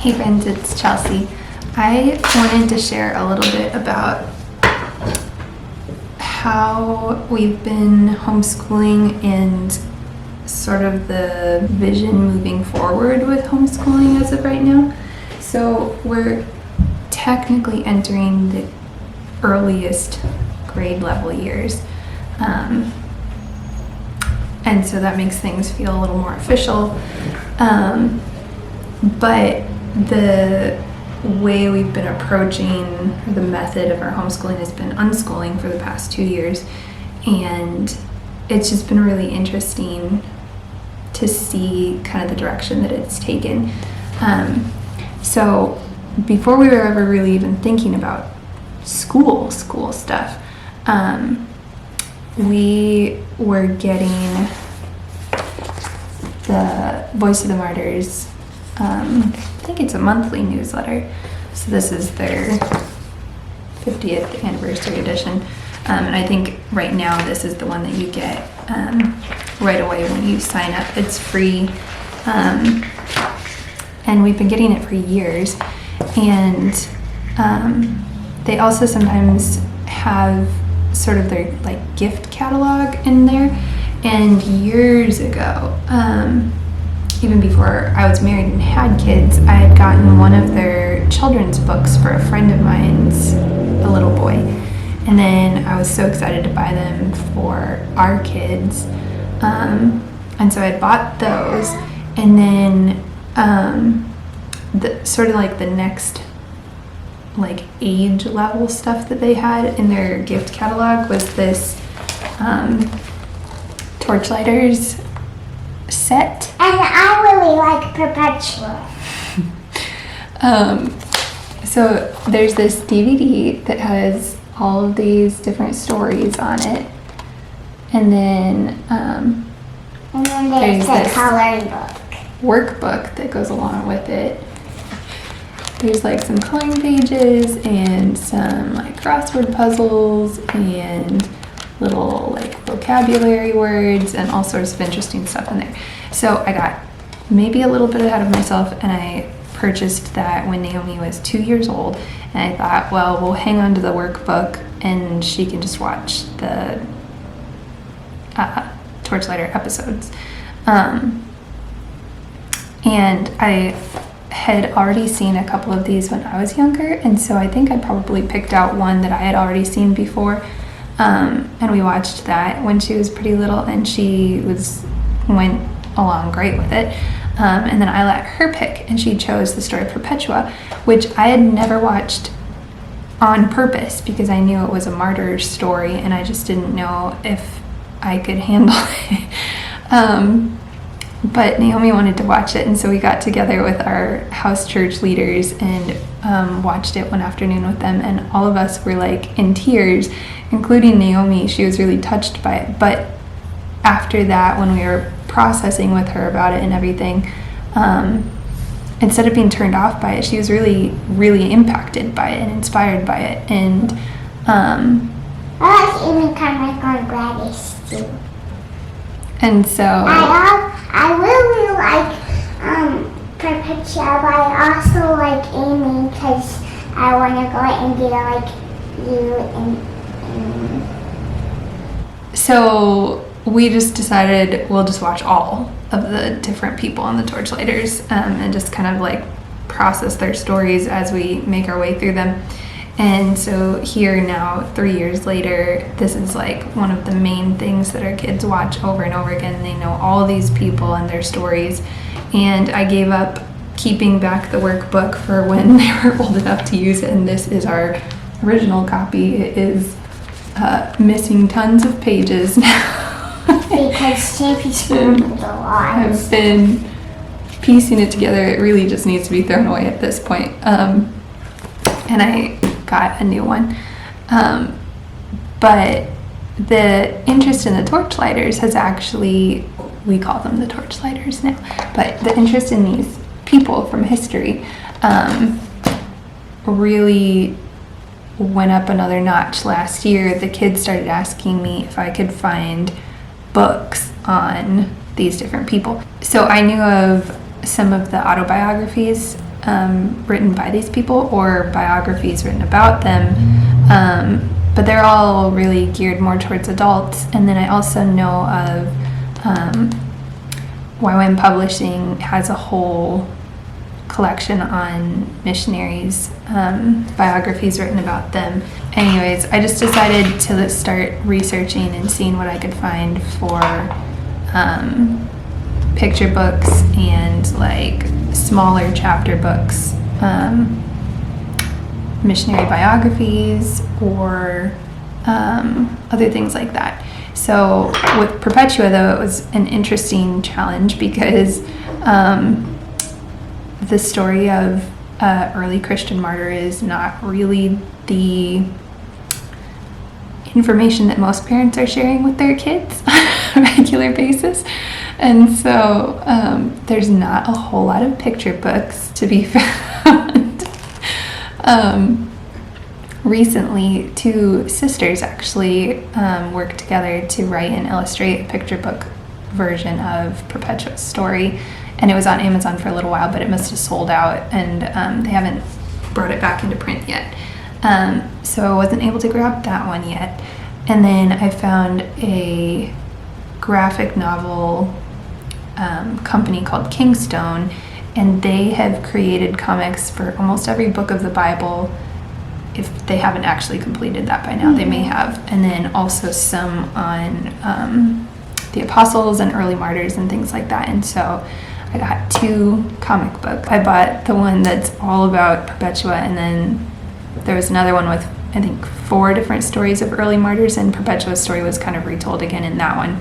Hey friends, it's Chelsea. I wanted to share a little bit about how we've been homeschooling and sort of the vision moving forward with homeschooling as of right now. So we're technically entering the earliest grade level years. And so that makes things feel a little more official. But the way we've been approaching the method of our homeschooling has been unschooling for the past 2 years, and it's just been really interesting to see kind of the direction that it's taken. So before we were ever really even thinking about school stuff, we were getting the Voice of the Martyrs, I think it's a monthly newsletter. So this is their 50th anniversary edition. And I think right now this is the one that you get right away when you sign up. It's free. And we've been getting it for years. And they also sometimes have sort of their like gift catalog in there. And years ago, even before I was married and had kids, I had gotten one of their children's books for a friend of mine's, a little boy. And then I was so excited to buy them for our kids. And so I bought those. And then the sort of like the next like age level stuff that they had in their gift catalog was this Torchlighters set. And I really like Perpetua. So there's this DVD that has all of these different stories on it, and then there's the coloring book. Workbook that goes along with it. There's like some coloring pages and some like crossword puzzles and little like vocabulary words and all sorts of interesting stuff in there. So I got maybe a little bit ahead of myself, and I purchased that when Naomi was 2 years old. And I thought, well, we'll hang on to the workbook and she can just watch the Torchlighter episodes. And I had already seen a couple of these when I was younger, and so I think I probably picked out one that I had already seen before. And we watched that when she was pretty little, and she went along great with it. And then I let her pick, and she chose the story of Perpetua, which I had never watched on purpose because I knew it was a Martyrs story, and I just didn't know if I could handle it. But Naomi wanted to watch it, and so we got together with our house church leaders and watched it one afternoon with them, and all of us were like in tears, including Naomi. She was really touched by it. But after that, when we were processing with her about it and everything, instead of being turned off by it, she was really, really impacted by it and inspired by it. And I like even kind of like on Gladys too. And so I really like Perpetua, but I also like Amy because I want to go and be like you and So we just decided we'll just watch all of the different people on the Torchlighters and just kind of like process their stories as we make our way through them. And so here now, 3 years later, this is like one of the main things that our kids watch over and over again. They know all these people and their stories. And I gave up keeping back the workbook for when they were old enough to use it. And this is our original copy. It is missing tons of pages now. because Champy's found a lot. I've been piecing it together. It really just needs to be thrown away at this point. And I got a new one. But the interest in the Torchlighters has actually, we call them the Torchlighters now, but the interest in these people from history really went up another notch last year. The kids started asking me if I could find books on these different people. So I knew of some of the autobiographies written by these people or biographies written about them, but they're all really geared more towards adults. And then I also know of YWAM Publishing has a whole collection on missionaries, biographies written about them. Anyways, I just decided to start researching and seeing what I could find for picture books and like smaller chapter books, missionary biographies, or other things like that. So with Perpetua, though, it was an interesting challenge because the story of early Christian martyr is not really the information that most parents are sharing with their kids on a regular basis. And so there's not a whole lot of picture books to be found. Recently, two sisters actually worked together to write and illustrate a picture book version of Perpetua's story. And it was on Amazon for a little while, but it must have sold out, and they haven't brought it back into print yet. So I wasn't able to grab that one yet. And then I found a graphic novel company called Kingstone, and they have created comics for almost every book of the Bible. If they haven't actually completed that by now, they may have. And then also some on the apostles and early martyrs and things like that. And so I got two comic books. I bought the one that's all about Perpetua, and then there was another one with, I think, 4 different stories of early martyrs, and Perpetua's story was kind of retold again in that one.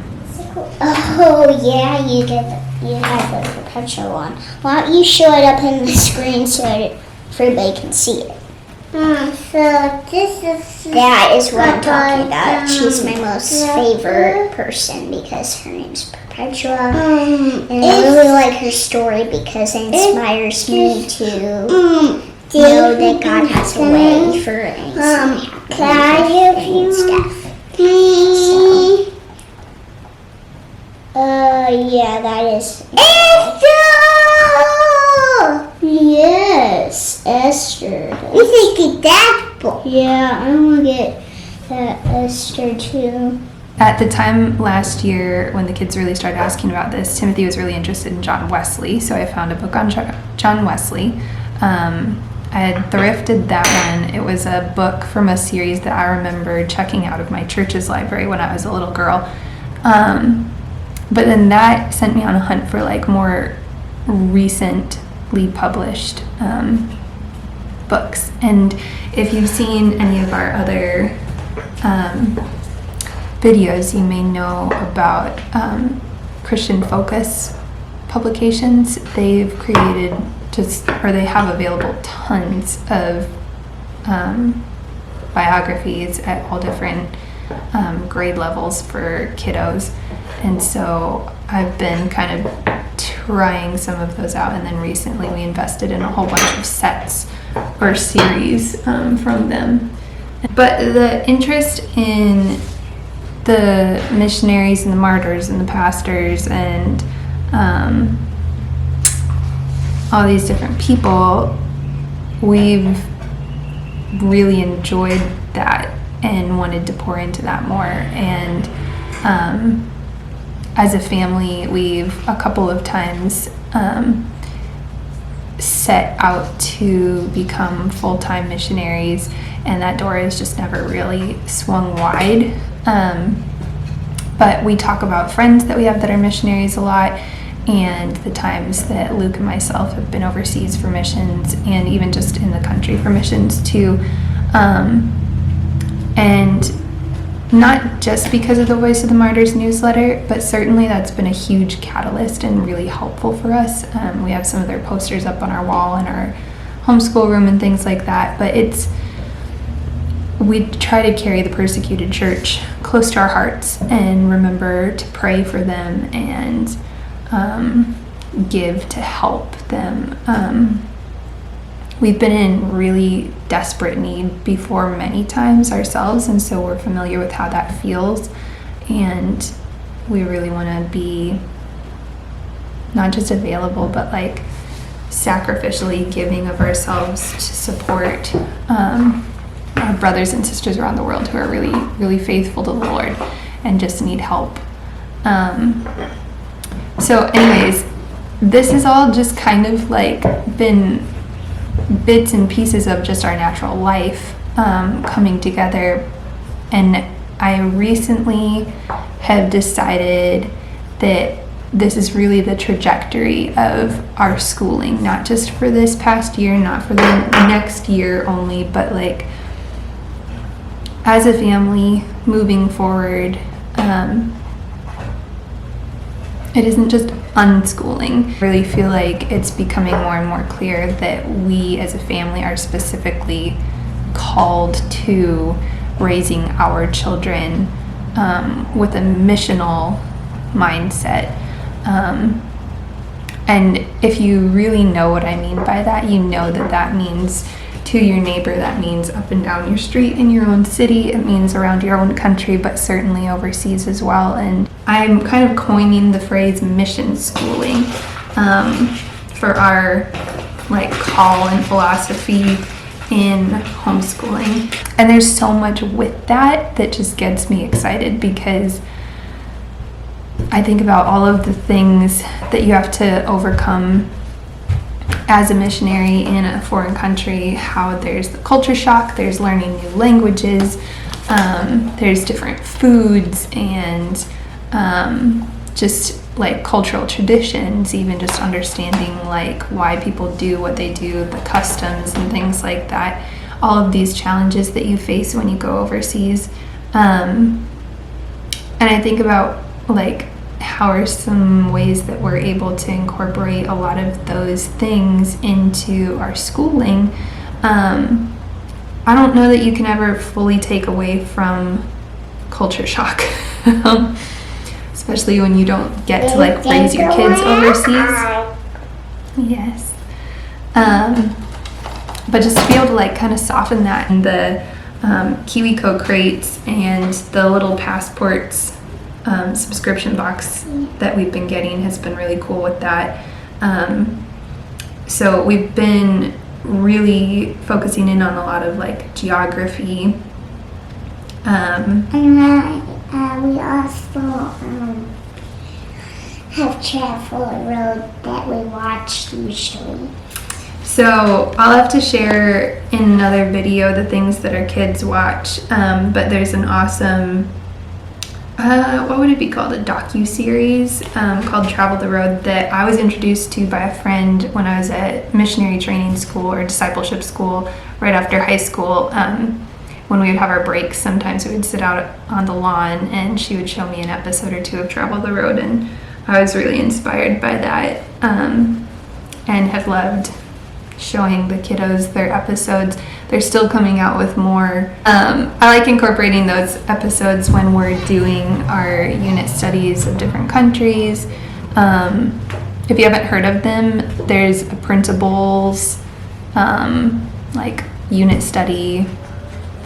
Oh yeah, you have the Perpetua one. Why don't you show it up in the screen so everybody can see it? So this is... That is what I'm talking about. She's my most favorite person because her name's Perpetua. And I really like her story because it inspires me to know that God has a way for anything and stuff. Yeah, that is... Esther! Yes, Esther. You think get that book? Yeah, I want to get that Esther too. At the time last year, when the kids really started asking about this, Timothy was really interested in John Wesley, so I found a book on John Wesley. I had thrifted that one. It was a book from a series that I remember checking out of my church's library when I was a little girl. But then that sent me on a hunt for like more recently published books. And if you've seen any of our other videos, you may know about Christian Focus publications. They've created they have available tons of biographies at all different grade levels for kiddos. And so I've been kind of trying some of those out, and then recently we invested in a whole bunch of sets or series from them. But the interest in the missionaries and the martyrs and the pastors and all these different people, we've really enjoyed that and wanted to pour into that more. And as a family, we've a couple of times set out to become full-time missionaries, and that door has just never really swung wide. But we talk about friends that we have that are missionaries a lot, and the times that Luke and myself have been overseas for missions, and even just in the country for missions too. And not just because of the Voice of the Martyrs newsletter, but certainly that's been a huge catalyst and really helpful for us. We have some of their posters up on our wall in our homeschool room and things like that, but we try to carry the persecuted church close to our hearts and remember to pray for them and give to help them. We've been in really desperate need before many times ourselves, and so we're familiar with how that feels, and we really want to be not just available, but like sacrificially giving of ourselves to support our brothers and sisters around the world who are really, really faithful to the Lord and just need help. So anyways, this has all just kind of like been bits and pieces of just our natural life coming together. And I recently have decided that this is really the trajectory of our schooling, not just for this past year, not for the next year only, but like as a family moving forward. It isn't just unschooling. I really feel like it's becoming more and more clear that we as a family are specifically called to raising our children with a missional mindset. And if you really know what I mean by that, you know that that means to your neighbor, that means up and down your street in your own city, it means around your own country, but certainly overseas as well. And I'm kind of coining the phrase mission schooling for our like call and philosophy in homeschooling. And there's so much with that just gets me excited, because I think about all of the things that you have to overcome as a missionary in a foreign country, how there's the culture shock, there's learning new languages, there's different foods, and just like cultural traditions, even just understanding like why people do what they do, the customs and things like that, all of these challenges that you face when you go overseas. And I think about like how are some ways that we're able to incorporate a lot of those things into our schooling. I don't know that you can ever fully take away from culture shock, especially when you don't get to like raise your kids overseas. Yes. But just to be able to like kind of soften that, and the KiwiCo crates and the little passports subscription box that we've been getting has been really cool with that. So we've been really focusing in on a lot of like geography. And we also have traveled a road that we watch usually. So I'll have to share in another video the things that our kids watch, but there's an awesome what would it be called? A docu-series called Travel the Road that I was introduced to by a friend when I was at missionary training school or discipleship school right after high school. When we would have our breaks, sometimes we would sit out on the lawn and she would show me an episode or two of Travel the Road, and I was really inspired by that and have loved showing the kiddos their episodes. They're still coming out with more. I like incorporating those episodes when we're doing our unit studies of different countries. If you haven't heard of them, there's a principals, like unit study,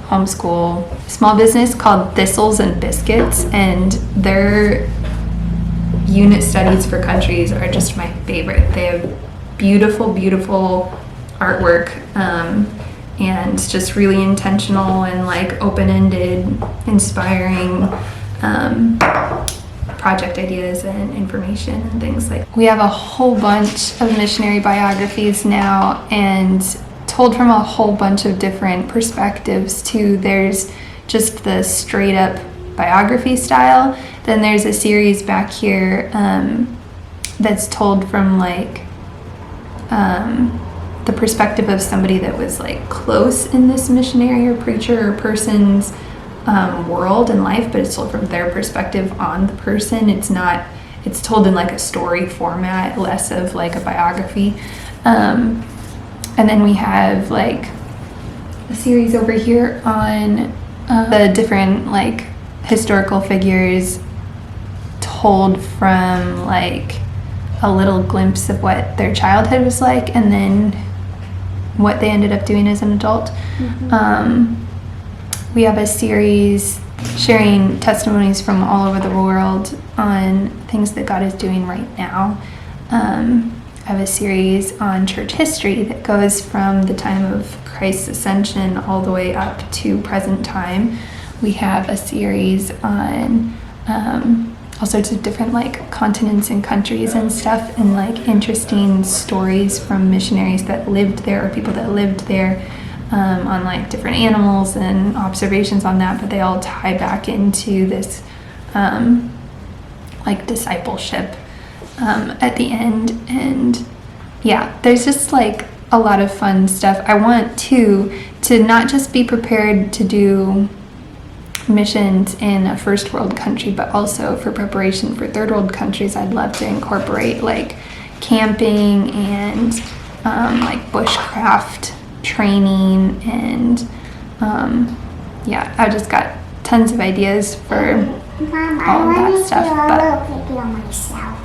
homeschool, small business called Thistles and Biscuits, and their unit studies for countries are just my favorite. They have beautiful, beautiful artwork, and just really intentional and like open-ended, inspiring project ideas and information and things like. We have a whole bunch of missionary biographies now, and told from a whole bunch of different perspectives too. There's just the straight up biography style. Then there's a series back here that's told from like the perspective of somebody that was like close in this missionary or preacher or person's world and life, but it's told from their perspective on the person. It's told in like a story format, less of like a biography. And then we have like a series over here on the different like historical figures told from like a little glimpse of what their childhood was like and then what they ended up doing as an adult. We have a series sharing testimonies from all over the world on things that God is doing right now. I have a series on church history that goes from the time of Christ's ascension all the way up to present time. We have a series on all sorts of different like continents and countries and stuff, and like interesting stories from missionaries that lived there or people that lived there, on like different animals and observations on that, but they all tie back into this like discipleship at the end. And yeah, there's just like a lot of fun stuff. I want to not just be prepared to do missions in a first world country, but also for preparation for third world countries. I'd love to incorporate like camping and like bushcraft training, and yeah, I've just got tons of ideas for Mom, all of that stuff. I But want to do a little video myself.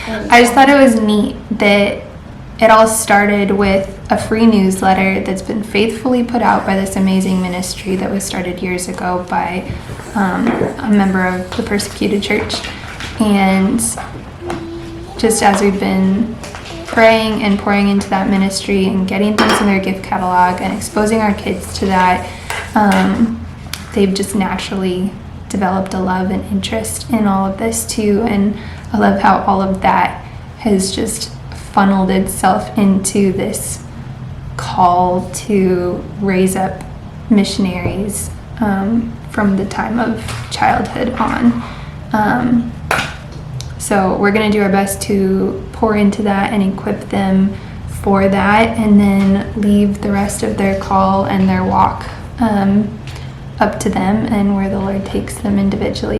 I just thought it was neat that it all started with a free newsletter that's been faithfully put out by this amazing ministry that was started years ago by a member of the persecuted church. And just as we've been praying and pouring into that ministry and getting things in their gift catalog and exposing our kids to that, they've just naturally developed a love and interest in all of this too. And I love how all of that has just funneled itself into this call to raise up missionaries from the time of childhood on. So we're going to do our best to pour into that and equip them for that, and then leave the rest of their call and their walk up to them and where the Lord takes them individually.